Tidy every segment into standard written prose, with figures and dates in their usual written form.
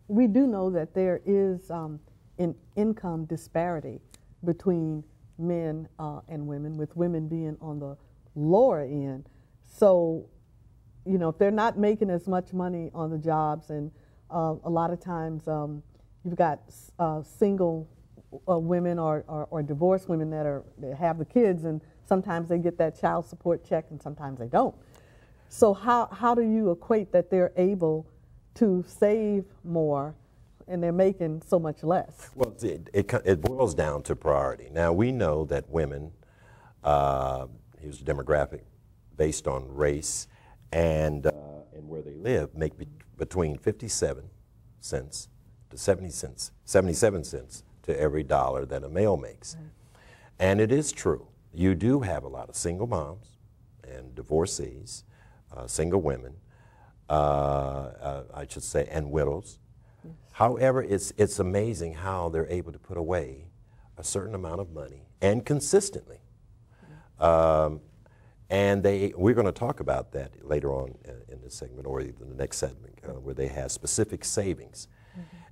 we do know that there is an income disparity between men and women, with women being on the lower end. So, you know, if they're not making as much money on the jobs, and a lot of times you've got single women or divorced women that have the kids, and sometimes they get that child support check and sometimes they don't. So how do you equate that they're able to save more and they're making so much less? Well, it boils down to priority. Now, we know that women, here's a demographic based on race and where they live, make between 57 cents to 77 cents to every dollar that a male makes. Right. And it is true. You do have a lot of single moms and divorcees, single women, I should say, and widows. Yes. However, it's amazing how they're able to put away a certain amount of money, and consistently. And we're going to talk about that later on in this segment, or even the next segment, where they have specific savings.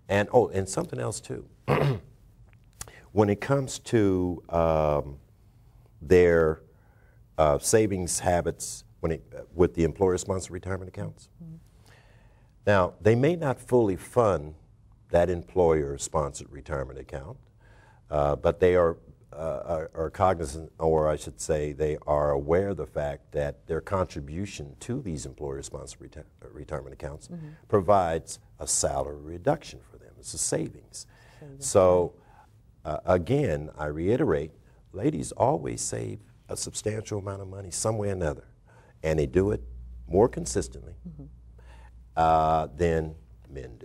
And and something else too. When it comes to their savings habits, with the employer-sponsored retirement accounts. Now, they may not fully fund that employer-sponsored retirement account, but they are cognizant, or I should say, they are aware of the fact that their contribution to these employer-sponsored retirement accounts provides a salary reduction for them. It's a savings. So, again, I reiterate, ladies always save a substantial amount of money some way or another, and they do it more consistently than men do.